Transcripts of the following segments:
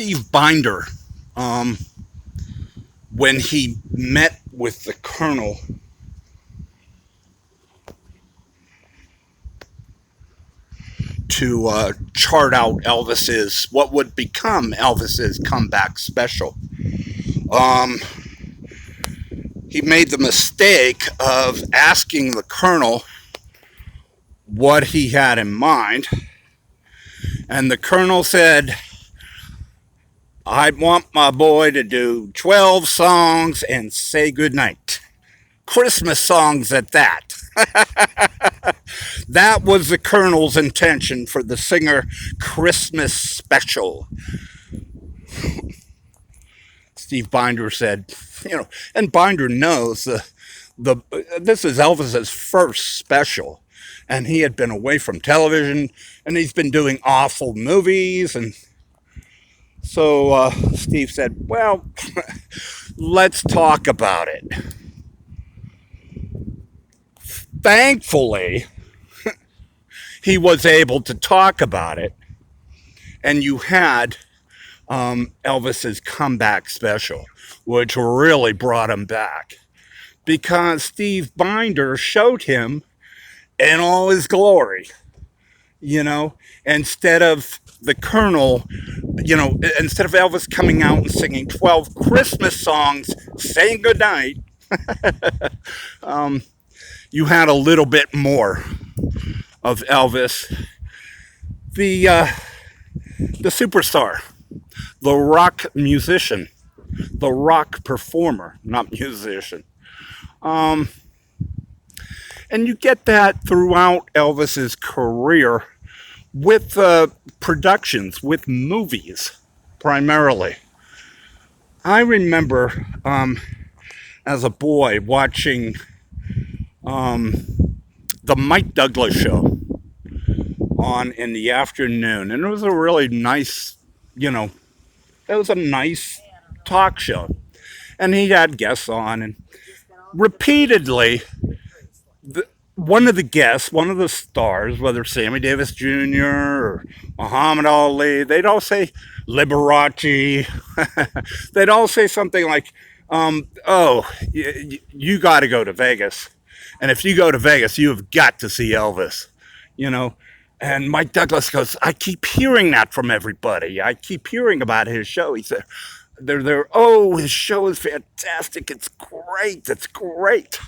Steve Binder, when he met with the Colonel, to chart out what would become Elvis's comeback special. Um, he made the mistake of asking the Colonel what he had in mind, and the Colonel said, "I want my boy to do 12 songs and say goodnight. Christmas songs at that." That was the Colonel's intention for the Singer Christmas special. Steve Binder said, and Binder knows this is Elvis's first special, and he had been away from television, and he's been doing awful movies, and so Steve said, "Well, let's talk about it." Thankfully, he was able to talk about it, and you had Elvis's comeback special, which really brought him back, because Steve Binder showed him in all his glory. Instead of the Colonel, instead of Elvis coming out and singing 12 Christmas songs, saying goodnight, you had a little bit more of Elvis, the superstar, the rock musician, the rock performer, not musician. And you get that throughout Elvis's career with productions, with movies, primarily. I remember as a boy watching the Mike Douglas show on in the afternoon, and it was a really nice, it was a nice talk show, and he had guests on, and repeatedly, one of the stars, whether Sammy Davis Jr. or Muhammad Ali, they'd all say Liberace. They'd all say something like, "Oh, you got to go to Vegas. And if you go to Vegas, you have got to see Elvis." And Mike Douglas goes, "I keep hearing that from everybody. I keep hearing about his show." He said, "They're there. Oh, his show is fantastic. It's great. It's great."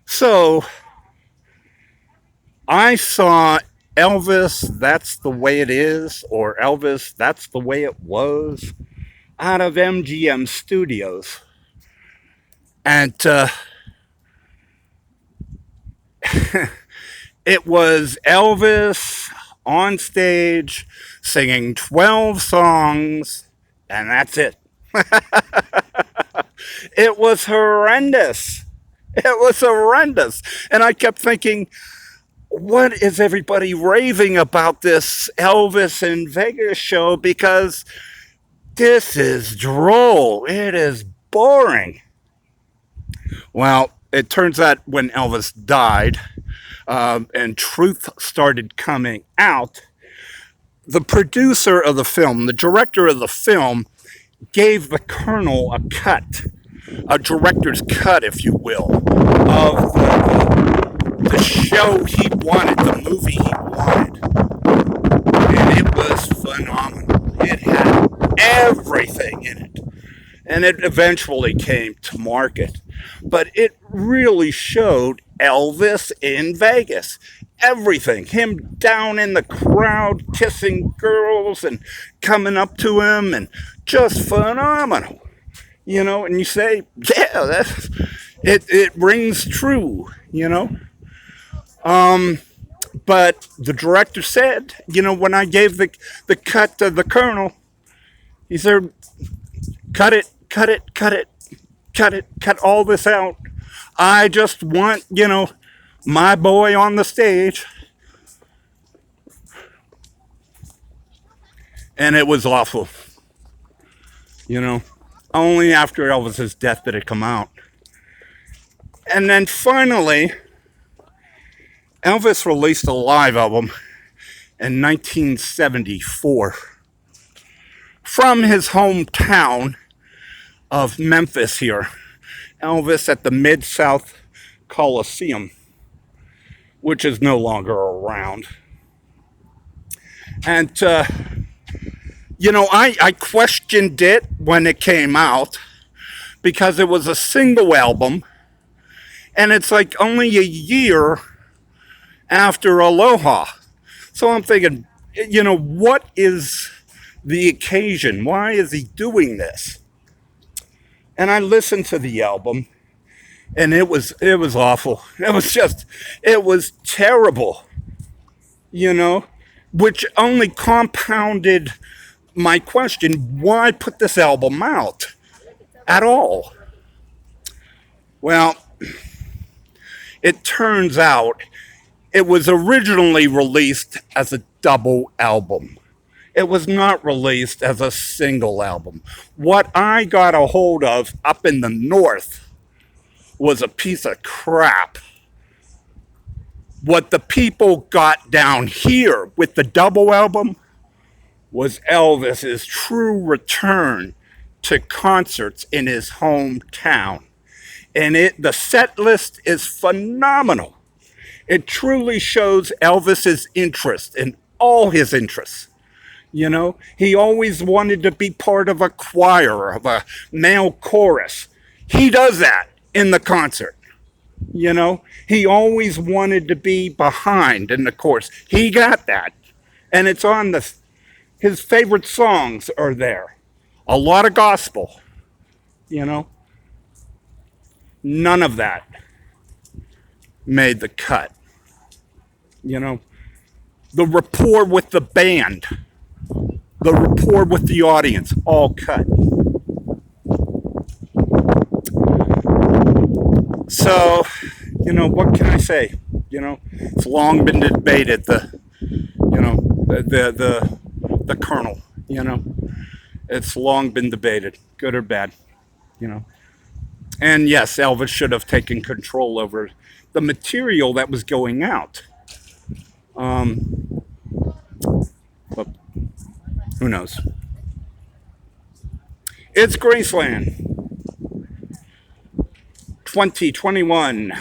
So I saw Elvis, That's the Way It Is, or Elvis, That's the Way It Was, out of MGM Studios. And it was Elvis on stage singing 12 songs, and that's it. It was horrendous. It was horrendous. And I kept thinking, what is everybody raving about this Elvis in Vegas show? Because this is droll. It is boring. Well, it turns out when Elvis died, and truth started coming out, the producer of the film, the director of the film, gave the Colonel a cut, a director's cut, if you will, of the show he wanted, the movie he wanted. And it was phenomenal. It had everything in it. And it eventually came to market. But it really showed Elvis in Vegas. Everything. Him down in the crowd, kissing girls and coming up to him, and just phenomenal. And you say, yeah, it rings true, But the director said, when I gave the cut to the Colonel, he said, cut all this out. I just want, my boy on the stage. And it was awful. Only after Elvis's death did it come out. And then finally, Elvis released a live album in 1974. from his hometown of Memphis here. Elvis at the Mid-South Coliseum, which is no longer around. And, I questioned it when it came out because it was a single album. And it's like only a year after Aloha. So I'm thinking, what is the occasion? Why is he doing this? And I listened to the album, and it was awful. It was terrible, which only compounded my question, why put this album out at all? Well, it turns out it was originally released as a double album. It was not released as a single album. What I got a hold of up in the north was a piece of crap. What the people got down here with the double album was Elvis's true return to concerts in his hometown. And the set list is phenomenal. It truly shows Elvis's interest in all his interests. He always wanted to be part of a choir, of a male chorus. He does that in the concert. He always wanted to be behind in the chorus. He got that. And it's on his favorite songs are there. A lot of gospel. None of that made the cut. The rapport with the band, the rapport with the audience, all cut. So, what can I say? It's long been debated, the Kernel, It's long been debated, good or bad, And yes, Elvis should have taken control over the material that was going out. But who knows? It's Graceland 2021.